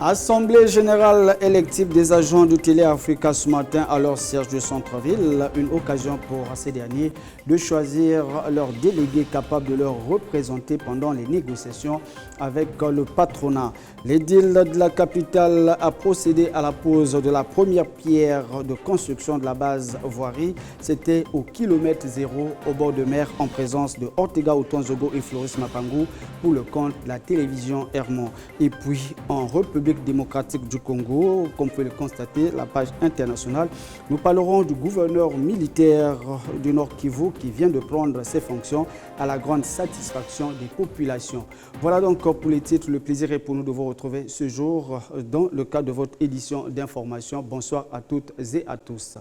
Assemblée générale élective des agents de Télé Africa ce matin à leur siège de centre-ville. Une occasion pour ces derniers de choisir leurs délégués capables de leur représenter pendant les négociations avec le patronat. L'édile de la capitale a procédé à la pose de la première pierre de construction de la base voirie. C'était au kilomètre 0 au bord de mer en présence de Ortega Otonzogo et Floris Mapangou pour le compte de la télévision Hermon. Et puis en République démocratique du Congo, comme vous pouvez le constater, la page internationale, nous parlerons du gouverneur militaire du Nord Kivu qui vient de prendre ses fonctions à la grande satisfaction des populations. Voilà donc pour les titres. Le plaisir est pour nous de vous retrouver ce jour dans le cadre de votre édition d'information. Bonsoir à toutes et à tous.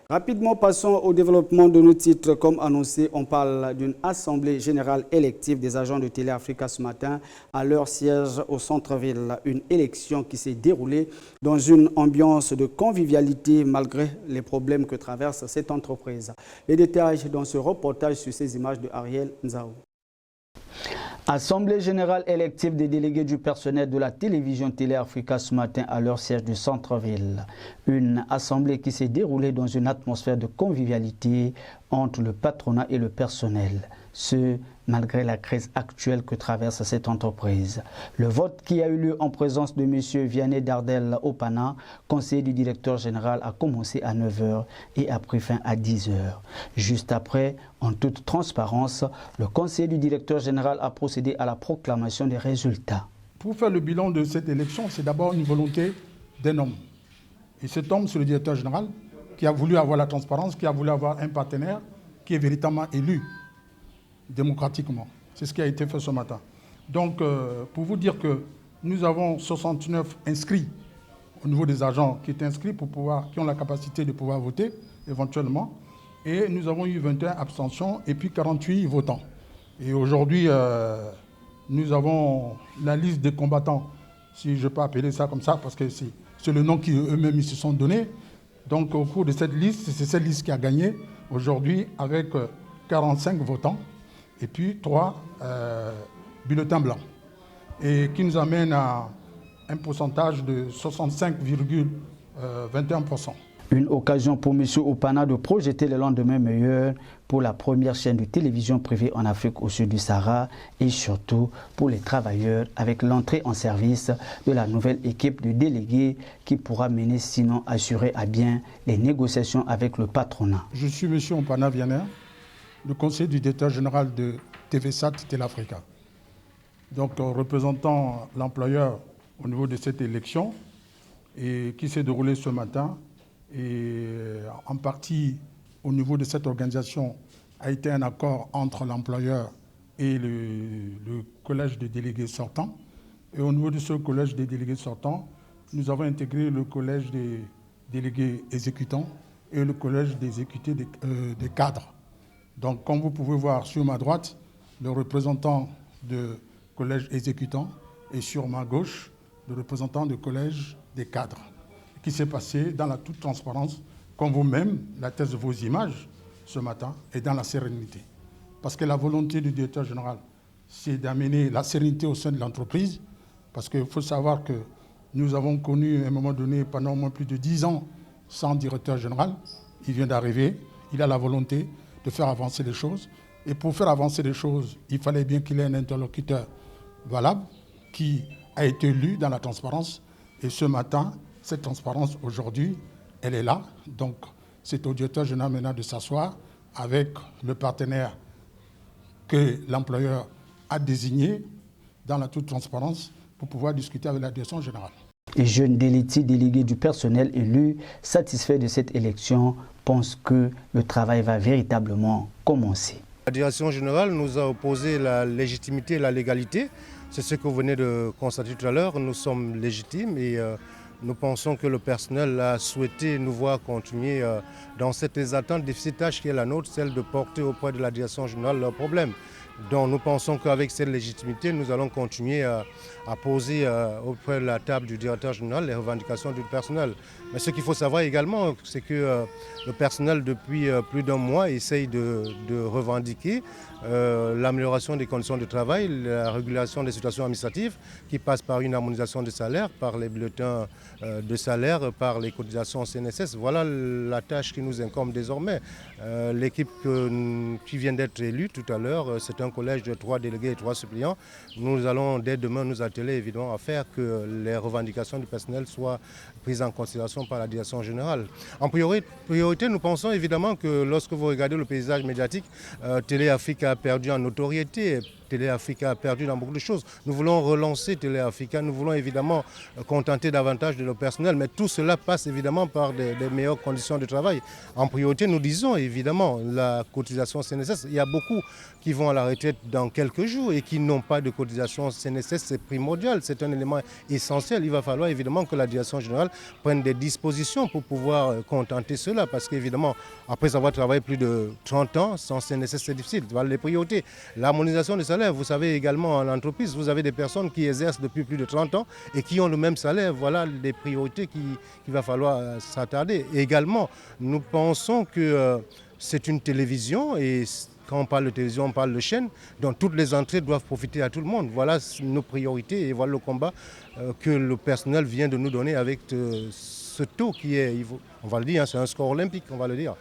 Rapidement, passons au développement de nos titres. Comme annoncé, on parle d'une assemblée générale élective des agents de Télé Africa ce matin à leur siège au centre-ville. Une élection qui s'est déroulée dans une ambiance de convivialité malgré les problèmes que traverse cette entreprise. Les détails dans ce reportage sur ces images de Ariel Nzao. Assemblée générale élective des délégués du personnel de la télévision Télé Africa ce matin à leur siège du centre-ville. Une assemblée qui s'est déroulée dans une atmosphère de convivialité entre le patronat et le personnel. Ce, malgré la crise actuelle que traverse cette entreprise. Le vote qui a eu lieu en présence de M. Vianney Dardel Opana, conseiller du directeur général, a commencé à 9 h et a pris fin à 10 h. Juste après, en toute transparence, le conseiller du directeur général a procédé à la proclamation des résultats. Pour faire le bilan de cette élection, c'est d'abord une volonté d'un homme. Et cet homme, c'est le directeur général qui a voulu avoir la transparence, qui a voulu avoir un partenaire qui est véritablement élu démocratiquement. C'est ce qui a été fait ce matin. Donc, pour vous dire que nous avons 69 inscrits au niveau des agents qui étaient inscrits qui ont la capacité de pouvoir voter éventuellement. Et nous avons eu 21 abstentions et puis 48 votants. Et aujourd'hui, nous avons la liste des combattants, si je peux appeler ça comme ça, parce que c'est le nom qu'eux-mêmes se sont donné. Donc, au cours de cette liste, c'est cette liste qui a gagné aujourd'hui avec 45 votants. Et puis 3 bulletins blancs, et qui nous amène à un pourcentage de 65,21%. Une occasion pour M. Opana de projeter le lendemain meilleur pour la première chaîne de télévision privée en Afrique au sud du Sahara et surtout pour les travailleurs avec l'entrée en service de la nouvelle équipe de délégués qui pourra mener sinon assurer à bien les négociations avec le patronat. Je suis M. Opana Vianney, le conseiller du directeur général de TVSAT Télé Africa. Donc représentant l'employeur au niveau de cette élection et qui s'est déroulée ce matin, et en partie au niveau de cette organisation a été un accord entre l'employeur et le collège des délégués sortants. Et au niveau de ce collège des délégués sortants, nous avons intégré le collège des délégués exécutants et le collège des exécutés des cadres. Donc, comme vous pouvez voir sur ma droite, le représentant du collège exécutant et sur ma gauche, le représentant du collège des cadres, qui s'est passé dans la toute transparence, comme vous-même, la thèse de vos images ce matin, et dans la sérénité. Parce que la volonté du directeur général, c'est d'amener la sérénité au sein de l'entreprise, parce qu'il faut savoir que nous avons connu à un moment donné, pendant au moins plus de 10 ans, sans directeur général. Il vient d'arriver, il a la volonté de faire avancer les choses. Et pour faire avancer les choses, il fallait bien qu'il ait un interlocuteur valable qui a été élu dans la transparence. Et ce matin, cette transparence, aujourd'hui, elle est là. Donc, c'est au directeur général maintenant de s'asseoir avec le partenaire que l'employeur a désigné dans la toute transparence pour pouvoir discuter avec la direction générale. Et Jeune Deliti, délégué du personnel élu, satisfait de cette élection, pense que le travail va véritablement commencer. La direction générale nous a opposé la légitimité et la légalité. C'est ce que vous venez de constater tout à l'heure. Nous sommes légitimes et nous pensons que le personnel a souhaité nous voir continuer dans cette attente déficitaire qui est la nôtre, celle de porter auprès de la direction générale leurs problèmes. Donc nous pensons qu'avec cette légitimité, nous allons continuer à poser auprès de la table du directeur général les revendications du personnel. Mais ce qu'il faut savoir également, c'est que le personnel, depuis plus d'un mois, essaye de revendiquer l'amélioration des conditions de travail, la régulation des situations administratives qui passe par une harmonisation des salaires, par les bulletins de salaire, par les cotisations CNSS. Voilà la tâche qui nous incombe désormais. L'équipe qui vient d'être élue tout à l'heure, c'est un collège de 3 délégués et 3 suppléants. Nous allons dès demain nous atteler évidemment à faire que les revendications du personnel soient prises en considération par la direction générale. En priorité, nous pensons évidemment que lorsque vous regardez le paysage médiatique, Télé Africa a perdu en notoriété. Télé Africa a perdu dans beaucoup de choses. Nous voulons relancer Télé Africa, nous voulons évidemment contenter davantage de nos personnels, mais tout cela passe évidemment par des meilleures conditions de travail. En priorité, nous disons évidemment la cotisation CNSS. Il y a beaucoup qui vont à la retraite dans quelques jours et qui n'ont pas de cotisation CNSS, c'est primordial, c'est un élément essentiel. Il va falloir évidemment que la direction générale prenne des dispositions pour pouvoir contenter cela, parce qu'évidemment, après avoir travaillé plus de 30 ans, sans CNSS, c'est difficile. Voilà les priorités. L'harmonisation des salaires, vous savez également en entreprise, vous avez des personnes qui exercent depuis plus de 30 ans et qui ont le même salaire. Voilà les priorités qu'il va falloir s'attarder. Et également, nous pensons que c'est une télévision et quand on parle de télévision, on parle de chaîne, donc toutes les entrées doivent profiter à tout le monde. Voilà nos priorités et voilà le combat que le personnel vient de nous donner avec ce taux qui est, on va le dire, c'est un score olympique, on va le dire.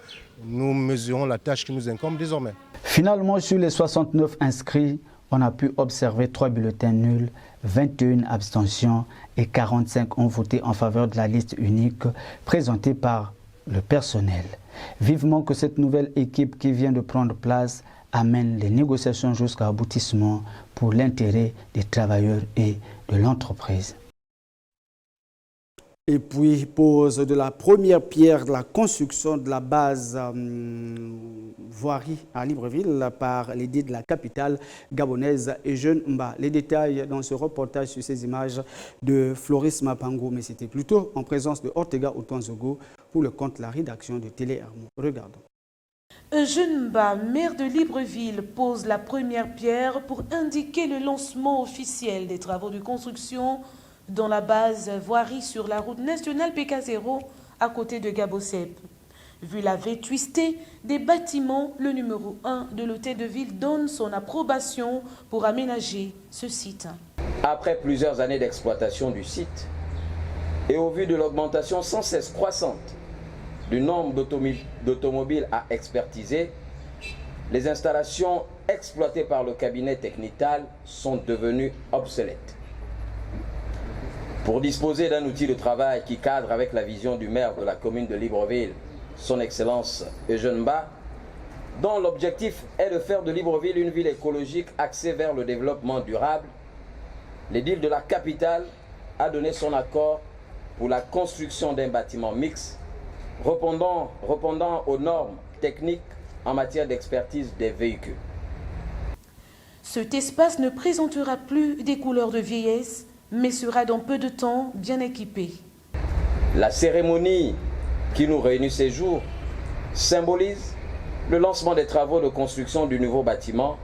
Nous mesurons la tâche qui nous incombe désormais. Finalement, sur les 69 inscrits, on a pu observer 3 bulletins nuls, 21 abstentions et 45 ont voté en faveur de la liste unique présentée par le personnel. Vivement que cette nouvelle équipe qui vient de prendre place amène les négociations jusqu'à aboutissement pour l'intérêt des travailleurs et de l'entreprise. Et puis, pose de la première pierre de la construction de la base voirie à Libreville par l'édit de la capitale gabonaise Eugène Mba. Les détails dans ce reportage sur ces images de Floris Mapango, mais c'était plutôt en présence de Ortega Otonzogo pour le compte de la rédaction de Télé Hermou. Regardons. Eugène Mba, maire de Libreville, pose la première pierre pour indiquer le lancement officiel des travaux de construction dans la base voirie sur la route nationale PK0 à côté de Gabosep. Vu la vétusté des bâtiments, le numéro 1 de l'hôtel de ville donne son approbation pour aménager ce site. Après plusieurs années d'exploitation du site et au vu de l'augmentation sans cesse croissante du nombre d'automobiles à expertiser, les installations exploitées par le cabinet technical sont devenues obsolètes. Pour disposer d'un outil de travail qui cadre avec la vision du maire de la commune de Libreville, son Excellence Eugène Mba, dont l'objectif est de faire de Libreville une ville écologique axée vers le développement durable, l'édile de la capitale a donné son accord pour la construction d'un bâtiment mixte répondant aux normes techniques en matière d'expertise des véhicules. Cet espace ne présentera plus des couleurs de vieillesse, mais sera dans peu de temps bien équipé. La cérémonie qui nous réunit ces jours symbolise le lancement des travaux de construction du nouveau bâtiment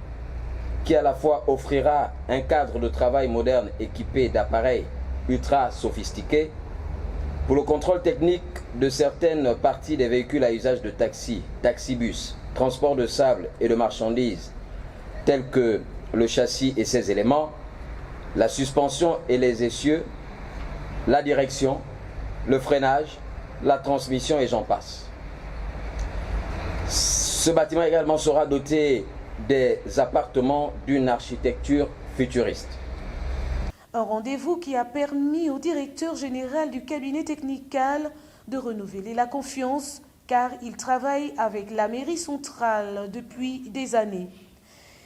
qui à la fois offrira un cadre de travail moderne équipé d'appareils ultra sophistiqués pour le contrôle technique de certaines parties des véhicules à usage de taxi, taxibus, transport de sable et de marchandises tels que le châssis et ses éléments, la suspension et les essieux, la direction, le freinage, la transmission et j'en passe. Ce bâtiment également sera doté des appartements d'une architecture futuriste. Un rendez-vous qui a permis au directeur général du cabinet technical de renouveler la confiance car il travaille avec la mairie centrale depuis des années.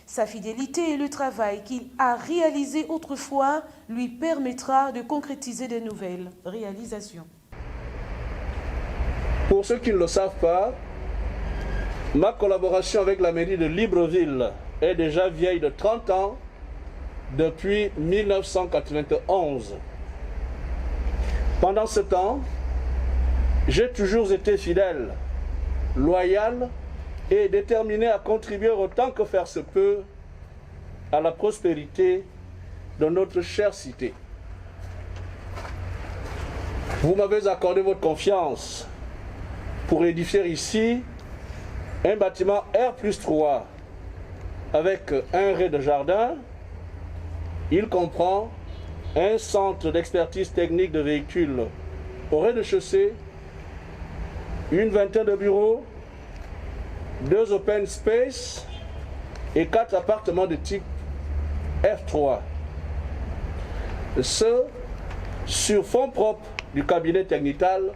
Sa fidélité et le travail qu'il a réalisé autrefois lui permettra de concrétiser de nouvelles réalisations. Pour ceux qui ne le savent pas, ma collaboration avec la mairie de Libreville est déjà vieille de 30 ans, depuis 1991. Pendant ce temps, j'ai toujours été fidèle, loyal et déterminé à contribuer autant que faire se peut à la prospérité de notre chère cité. Vous m'avez accordé votre confiance pour édifier ici un bâtiment R+3 avec un rez de jardin. Il comprend un centre d'expertise technique de véhicules au rez-de-chaussée, une vingtaine de bureaux, 2 open space et 4 appartements de type F3. Ce sur fonds propres du cabinet Technital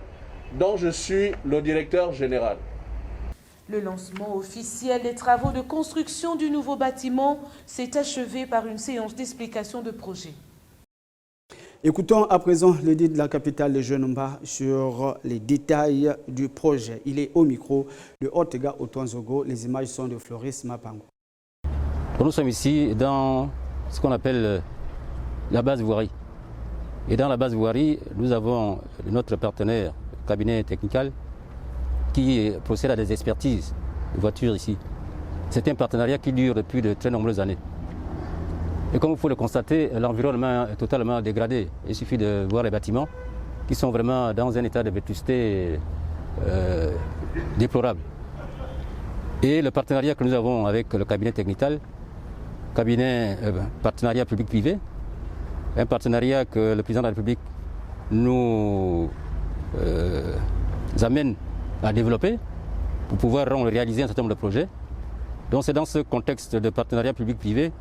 dont je suis le directeur général. Le lancement officiel des travaux de construction du nouveau bâtiment s'est achevé par une séance d'explication de projet. Écoutons à présent l'édit de la capitale de Jeunumba sur les détails du projet. Il est au micro de Ortega Otonzogo. Les images sont de Floris Mapango. Nous sommes ici dans ce qu'on appelle la base voirie. Et dans la base voirie, nous avons notre partenaire, le cabinet Technical, qui procède à des expertises de voitures ici. C'est un partenariat qui dure depuis de très nombreuses années. Et comme il faut le constater, l'environnement est totalement dégradé. Il suffit de voir les bâtiments qui sont vraiment dans un état de vétusté déplorable. Et le partenariat que nous avons avec le cabinet Technical, partenariat public-privé, un partenariat que le président de la République nous amène à développer pour pouvoir réaliser un certain nombre de projets. Donc c'est dans ce contexte de partenariat public-privé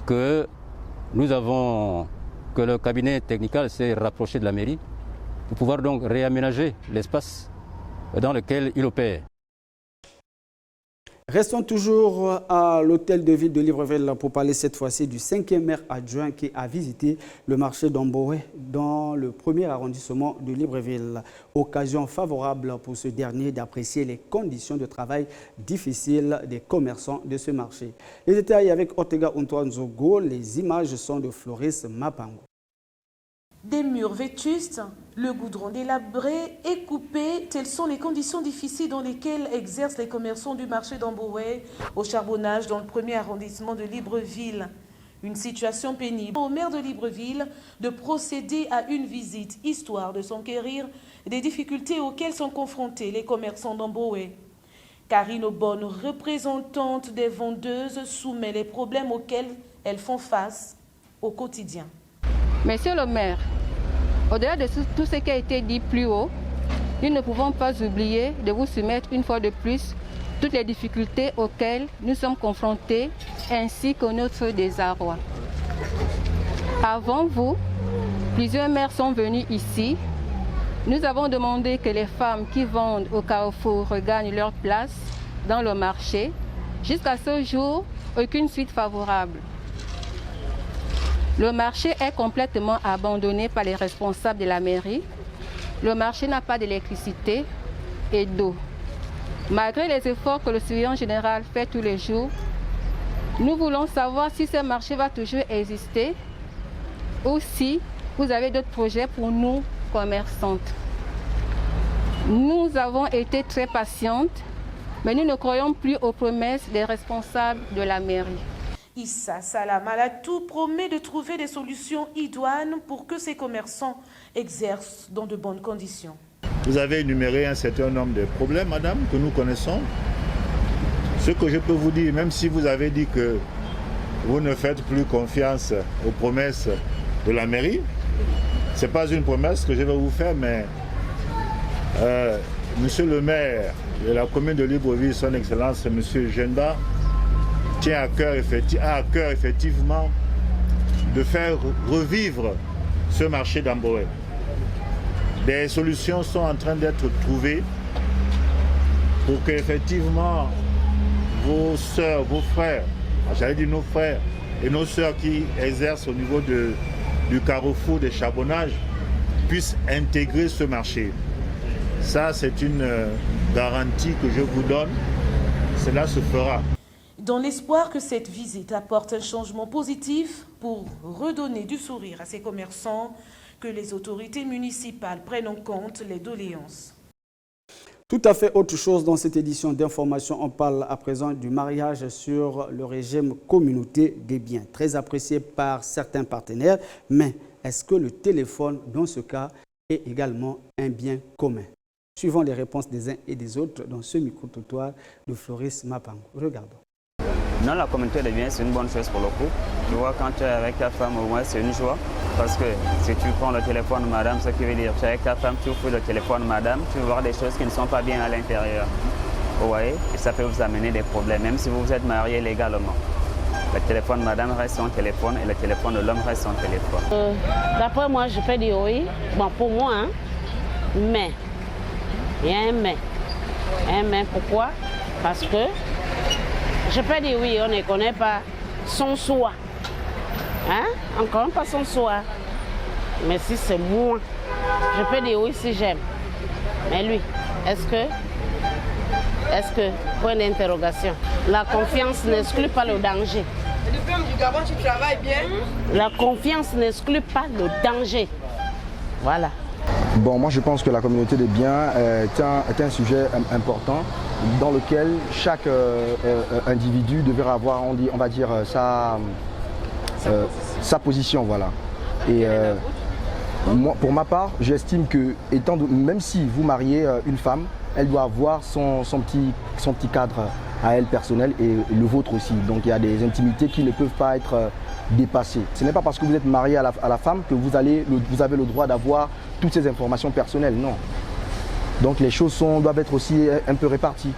que le cabinet Technical s'est rapproché de la mairie pour pouvoir donc réaménager l'espace dans lequel il opère. Restons toujours à l'hôtel de ville de Libreville pour parler cette fois-ci du 5e maire adjoint qui a visité le marché d'Amboé dans le 1er arrondissement de Libreville. Occasion favorable pour ce dernier d'apprécier les conditions de travail difficiles des commerçants de ce marché. Les détails avec Ortega Otonzogo, les images sont de Floris Mapango. Des murs vétustes, le goudron délabré et coupé, telles sont les conditions difficiles dans lesquelles exercent les commerçants du marché d'Amboé au charbonnage dans le 1er arrondissement de Libreville. Une situation pénible au maire de Libreville de procéder à une visite, histoire de s'enquérir des difficultés auxquelles sont confrontés les commerçants d'Amboé. Karine Aubonne, représentante des vendeuses, soumet les problèmes auxquels elles font face au quotidien. Monsieur le maire, au-delà de tout ce qui a été dit plus haut, nous ne pouvons pas oublier de vous soumettre une fois de plus toutes les difficultés auxquelles nous sommes confrontés ainsi que notre désarroi. Avant vous, plusieurs maires sont venus ici. Nous avons demandé que les femmes qui vendent au carrefour regagnent leur place dans le marché. Jusqu'à ce jour, aucune suite favorable. Le marché est complètement abandonné par les responsables de la mairie. Le marché n'a pas d'électricité et d'eau. Malgré les efforts que le surveillant général fait tous les jours, nous voulons savoir si ce marché va toujours exister ou si vous avez d'autres projets pour nous, commerçantes. Nous avons été très patientes, mais nous ne croyons plus aux promesses des responsables de la mairie. Issa Salam Alatou promet de trouver des solutions idoines pour que ces commerçants exercent dans de bonnes conditions. Vous avez énuméré un certain nombre de problèmes, madame, que nous connaissons. Ce que je peux vous dire, même si vous avez dit que vous ne faites plus confiance aux promesses de la mairie, ce n'est pas une promesse que je vais vous faire, mais monsieur le maire de la commune de Libreville, son Excellence, monsieur Jeunba, tient à cœur effectivement de faire revivre ce marché d'Amboé. Des solutions sont en train d'être trouvées pour que effectivement vos sœurs, vos frères, j'allais dire nos frères et nos sœurs qui exercent au niveau du carrefour des charbonnages puissent intégrer ce marché. Ça, c'est une garantie que je vous donne. Cela se fera. Dans l'espoir que cette visite apporte un changement positif pour redonner du sourire à ces commerçants, que les autorités municipales prennent en compte les doléances. Tout à fait autre chose dans cette édition d'information. On parle à présent du mariage sur le régime communauté des biens, très apprécié par certains partenaires. Mais est-ce que le téléphone, dans ce cas, est également un bien commun? Suivant les réponses des uns et des autres dans ce micro-trottoir de Floris Mapang. Regardons. Non, la communauté des biens, c'est une bonne chose pour le coup. Tu vois, quand tu es avec ta femme, au moins, c'est une joie. Parce que si tu prends le téléphone, madame, ce qui veut dire, tu es avec ta femme, tu ouvres le téléphone, madame, tu vas voir des choses qui ne sont pas bien à l'intérieur. Vous voyez? Et ça peut vous amener des problèmes, même si vous vous êtes marié légalement. Le téléphone, madame, reste son téléphone et le téléphone de l'homme reste son téléphone. D'après moi, je peux dire oui. Bon, pour moi, hein. Mais, il y a un mais. Un mais, pourquoi? Parce que je peux dire oui, on ne connaît pas son soi. Hein? On ne connaît pas son soi. Mais si c'est moi, je peux dire oui si j'aime. Mais lui, est-ce que, point d'interrogation, la confiance n'exclut pas le danger. Du Gabon, tu travailles bien? La confiance n'exclut pas le danger. Voilà. Bon, moi je pense que la communauté des biens est un sujet important dans lequel chaque individu devrait avoir, on va dire, sa position. Voilà. Et moi, pour ma part, j'estime que même si vous mariez une femme, elle doit avoir son petit cadre à elle personnel et le vôtre aussi. Donc il y a des intimités qui ne peuvent pas être dépassées. Ce n'est pas parce que vous êtes marié à la femme que vous avez le droit d'avoir toutes ces informations personnelles, non. Donc les choses doivent être aussi un peu réparties.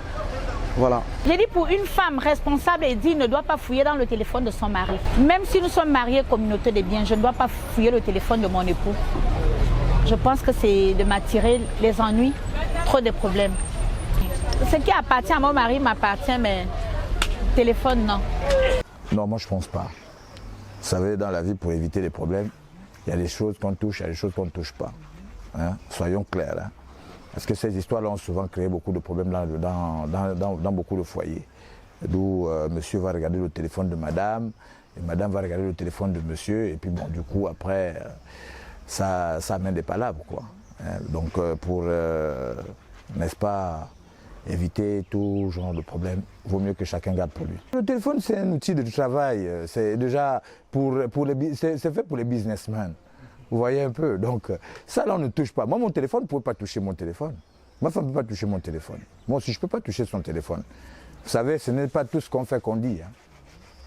Voilà. J'ai dit pour une femme responsable et digne ne doit pas fouiller dans le téléphone de son mari. Même si nous sommes mariés communauté des biens, je ne dois pas fouiller le téléphone de mon époux. Je pense que c'est de m'attirer les ennuis, trop de problèmes. Ce qui appartient à mon mari m'appartient, mais téléphone, non. Non, moi je ne pense pas. Vous savez, dans la vie, pour éviter les problèmes, il y a des choses qu'on touche, il y a des choses qu'on ne touche pas. Hein? Soyons clairs. Hein? Parce que ces histoires-là ont souvent créé beaucoup de problèmes dans beaucoup de foyers. D'où monsieur va regarder le téléphone de madame, et madame va regarder le téléphone de monsieur, et puis bon, du coup, après, ça amène des palabres, quoi. Hein? Donc, pour, n'est-ce pas, éviter tout genre de problème, il vaut mieux que chacun garde pour lui. Le téléphone, c'est un outil de travail, c'est déjà c'est fait pour les businessmen. Vous voyez un peu, donc ça là on ne touche pas. Moi mon téléphone, vous ne pouvez pas toucher mon téléphone. Ma femme ne peut pas toucher mon téléphone. Moi aussi je ne peux pas toucher son téléphone. Vous savez, ce n'est pas tout ce qu'on fait qu'on dit. Hein.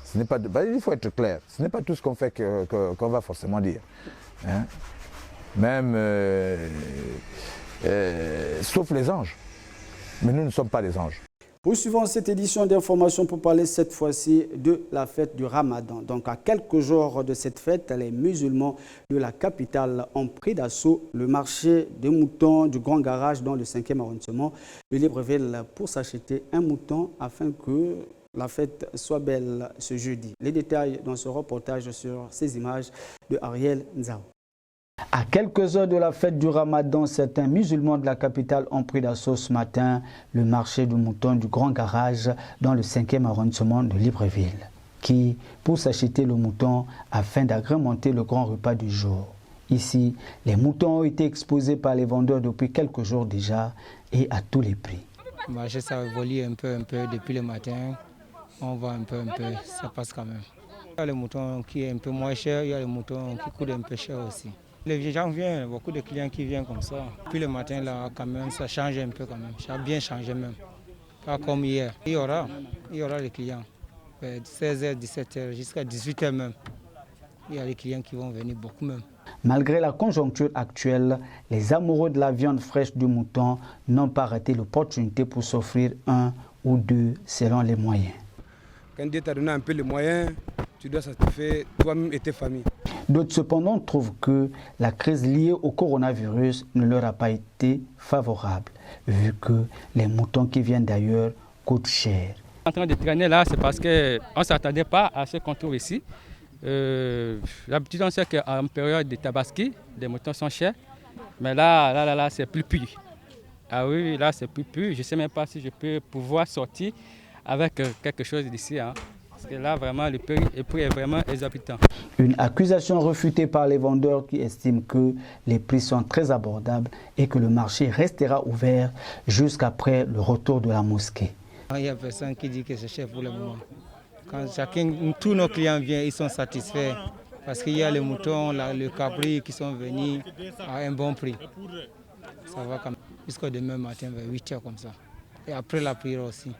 Ce n'est pas, il faut être clair, ce n'est pas tout ce qu'on fait qu'on va forcément dire. Hein. Même, sauf les anges. Mais nous ne sommes pas des anges. Poursuivons cette édition d'information pour parler cette fois-ci de la fête du Ramadan. Donc à quelques jours de cette fête, les musulmans de la capitale ont pris d'assaut le marché des moutons du Grand Garage dans le 5e arrondissement de Libreville pour s'acheter un mouton afin que la fête soit belle ce jeudi. Les détails dans ce reportage sur ces images de Ariel Nzao. À quelques heures de la fête du Ramadan, certains musulmans de la capitale ont pris d'assaut ce matin le marché du mouton du Grand Garage dans le 5e arrondissement de Libreville, qui, pour s'acheter le mouton afin d'agrémenter le grand repas du jour. Ici, les moutons ont été exposés par les vendeurs depuis quelques jours déjà et à tous les prix. Le marché, ça évolue un peu depuis le matin. On vend un peu, ça passe quand même. Il y a le mouton qui est un peu moins cher, il y a le mouton qui coûte un peu cher aussi. Les gens viennent, beaucoup de clients qui viennent comme ça. Puis le matin, là, quand même, ça change un peu quand même. Ça a bien changé même. Pas comme hier. Il y aura les clients. 16h, 17h, jusqu'à 18h même. Il y a les clients qui vont venir beaucoup même. Malgré la conjoncture actuelle, les amoureux de la viande fraîche du mouton n'ont pas raté l'opportunité pour s'offrir un ou deux selon les moyens. Quand Dieu t'a donné un peu les moyens, tu dois satisfaire toi-même et tes familles. D'autres cependant trouvent que la crise liée au coronavirus ne leur a pas été favorable, vu que les moutons qui viennent d'ailleurs coûtent cher. En train de traîner là, c'est parce qu'on ne s'attendait pas à ce qu'on trouve ici. L'habitude, on sait qu'en période de tabaski, les moutons sont chers, mais là c'est plus pur. Ah oui, là c'est plus pur. Je ne sais même pas si je peux pouvoir sortir avec quelque chose d'ici. Hein. Parce que là, vraiment, le prix est vraiment exorbitant. Une accusation refutée par les vendeurs qui estiment que les prix sont très abordables et que le marché restera ouvert jusqu'après le retour de la mosquée. Il y a personne qui dit que c'est cher pour le moment. Quand tous nos clients viennent, ils sont satisfaits parce qu'il y a les moutons, le cabri qui sont venus à un bon prix. Ça va comme jusqu'au demain matin vers 8 h comme ça. Et après la prière aussi,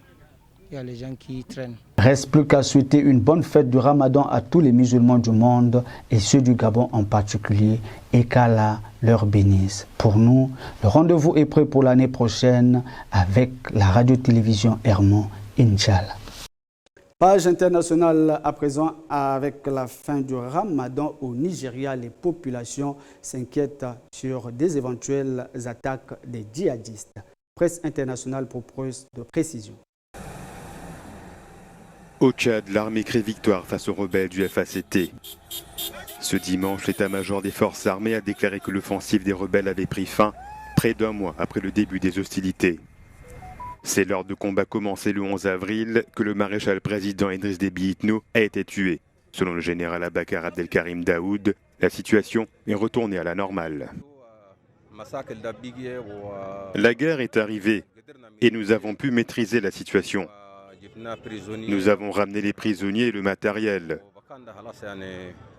il y a les gens qui traînent. Reste plus qu'à souhaiter une bonne fête du Ramadan à tous les musulmans du monde et ceux du Gabon en particulier, et qu'Allah leur bénisse. Pour nous, le rendez-vous est prêt pour l'année prochaine avec la radio-télévision Hermon, Inch'Allah. Page internationale à présent, avec la fin du Ramadan au Nigeria, les populations s'inquiètent sur des éventuelles attaques des djihadistes. Presse internationale propose de précisions. Au Tchad, l'armée crie victoire face aux rebelles du FACT. Ce dimanche, l'état-major des forces armées a déclaré que l'offensive des rebelles avait pris fin près d'un mois après le début des hostilités. C'est lors de combats commencés le 11 avril que le maréchal président Idriss Déby Itno a été tué. Selon le général Abakar Abdelkarim Daoud, la situation est retournée à la normale. La guerre est arrivée et nous avons pu maîtriser la situation. Nous avons ramené les prisonniers et le matériel.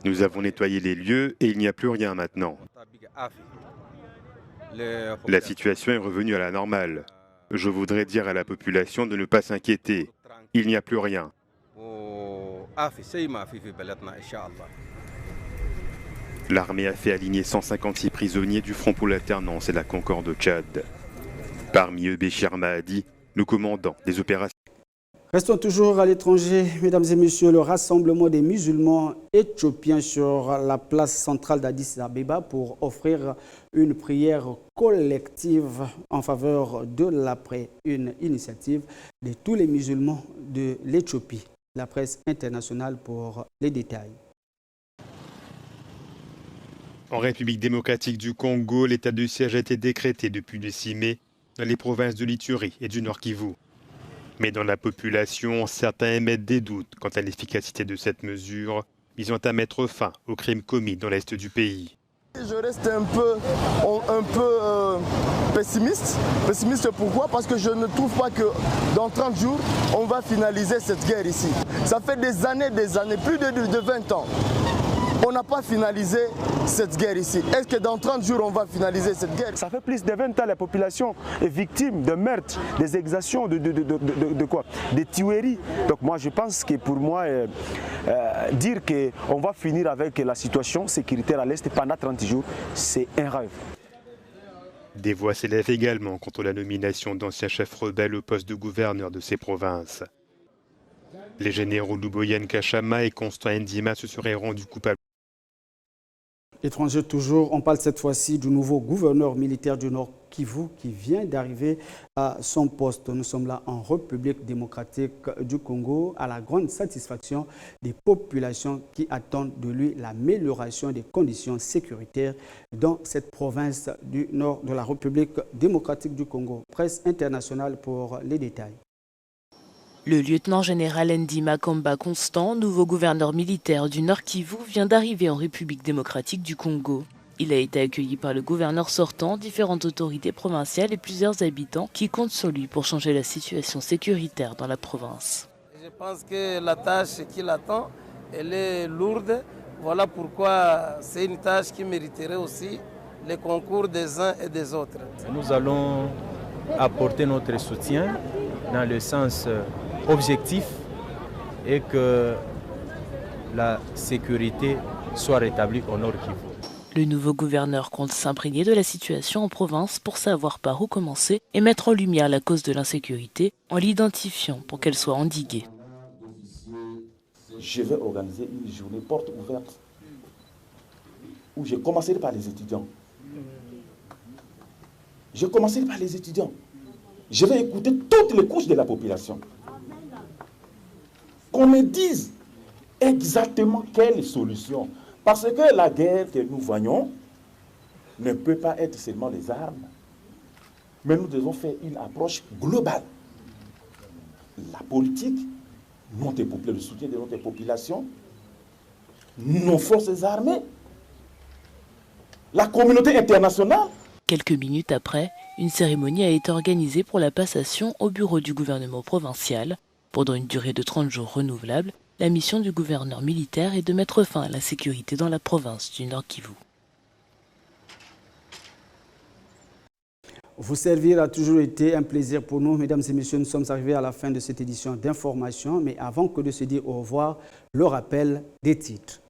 Nous avons nettoyé les lieux et il n'y a plus rien maintenant. La situation est revenue à la normale. Je voudrais dire à la population de ne pas s'inquiéter. Il n'y a plus rien. L'armée a fait aligner 156 prisonniers du Front pour l'Alternance et la Concorde au Tchad. Parmi eux, Béchir Mahadi, le commandant des opérations. Restons toujours à l'étranger, mesdames et messieurs, le rassemblement des musulmans éthiopiens sur la place centrale d'Addis Abeba pour offrir une prière collective en faveur de la paix, une initiative de tous les musulmans de l'Éthiopie. La presse internationale pour les détails. En République démocratique du Congo, l'état de siège a été décrété depuis le 6 mai dans les provinces de l'Ituri et du Nord Kivu. Mais dans la population, certains émettent des doutes quant à l'efficacité de cette mesure, visant à mettre fin aux crimes commis dans l'est du pays. Je reste un peu pessimiste. Pessimiste pourquoi? Parce que je ne trouve pas que dans 30 jours, on va finaliser cette guerre ici. Ça fait des années, plus de 20 ans. On n'a pas finalisé cette guerre ici. Est-ce que dans 30 jours, on va finaliser cette guerre? Ça fait plus de 20 ans, la population est victime de meurtres, des exactions, de quoi? Des tueries. Donc moi, je pense que pour moi, dire qu'on va finir avec la situation sécuritaire à l'Est pendant 30 jours, c'est un rêve. Des voix s'élèvent également contre la nomination d'anciens chefs rebelles au poste de gouverneur de ces provinces. Les généraux Luboyen Kachama et Constant Ndima se seraient rendus coupables. Étranger toujours, on parle cette fois-ci du nouveau gouverneur militaire du Nord Kivu qui vient d'arriver à son poste. Nous sommes là en République démocratique du Congo à la grande satisfaction des populations qui attendent de lui l'amélioration des conditions sécuritaires dans cette province du Nord de la République démocratique du Congo. Presse internationale pour les détails. Le lieutenant-général Ndima Kamba Constant, nouveau gouverneur militaire du Nord Kivu, vient d'arriver en République démocratique du Congo. Il a été accueilli par le gouverneur sortant, différentes autorités provinciales et plusieurs habitants qui comptent sur lui pour changer la situation sécuritaire dans la province. Je pense que la tâche qui l'attend, elle est lourde. Voilà pourquoi c'est une tâche qui mériterait aussi le concours des uns et des autres. Nous allons apporter notre soutien dans le sens objectif et que la sécurité soit rétablie au Nord Kivu. Le nouveau gouverneur compte s'imprégner de la situation en province pour savoir par où commencer et mettre en lumière la cause de l'insécurité en l'identifiant pour qu'elle soit endiguée. Je vais organiser une journée porte ouverte où je commencerai par les étudiants. Je commencerai par les étudiants. Je vais écouter toutes les couches de la population. Qu'on me dise exactement quelle solution. Parce que la guerre que nous voyons ne peut pas être seulement les armes. Mais nous devons faire une approche globale. La politique, le soutien de notre population, nos forces armées, la communauté internationale. Quelques minutes après, une cérémonie a été organisée pour la passation au bureau du gouvernement provincial. Pendant une durée de 30 jours renouvelable, la mission du gouverneur militaire est de mettre fin à la sécurité dans la province du Nord Kivu. Vous servir a toujours été un plaisir pour nous. Mesdames et messieurs, nous sommes arrivés à la fin de cette édition d'information. Mais avant que de se dire au revoir, le rappel des titres.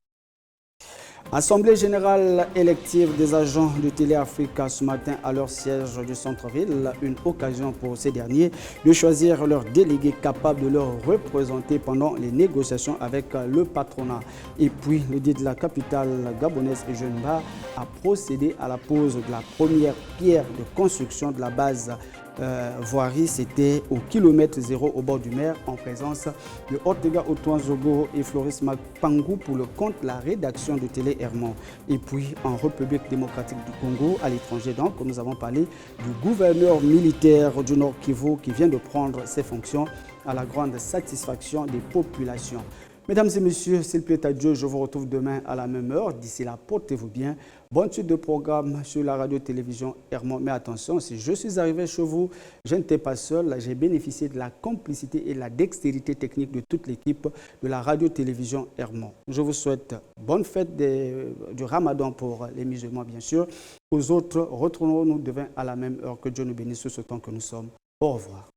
Assemblée générale élective des agents de Télé Africa ce matin à leur siège du centre-ville. Une occasion pour ces derniers de choisir leurs délégués capables de leur représenter pendant les négociations avec le patronat. Et puis, le dit de la capitale gabonaise et Jeune-Ba a procédé à la pose de la première pierre de construction de la base voirie. C'était au kilomètre 0 au bord du mer en présence de Ortega Otoin-Zogo et Floris Makpangou pour le compte la rédaction de Télé Hermon. Et puis en République démocratique du Congo, à l'étranger donc, nous avons parlé du gouverneur militaire du Nord Kivu qui vient de prendre ses fonctions à la grande satisfaction des populations. Mesdames et messieurs, s'il plaît à Dieu, je vous retrouve demain à la même heure. D'ici là, portez-vous bien. Bonne suite de programme sur la radio-télévision Hermon. Mais attention, si je suis arrivé chez vous, je n'étais pas seul. J'ai bénéficié de la complicité et de la dextérité technique de toute l'équipe de la radio-télévision Hermon. Je vous souhaite bonne fête du Ramadan pour les musulmans, bien sûr. Aux autres, retrouvons-nous demain à la même heure. Que Dieu nous bénisse ce temps que nous sommes. Au revoir.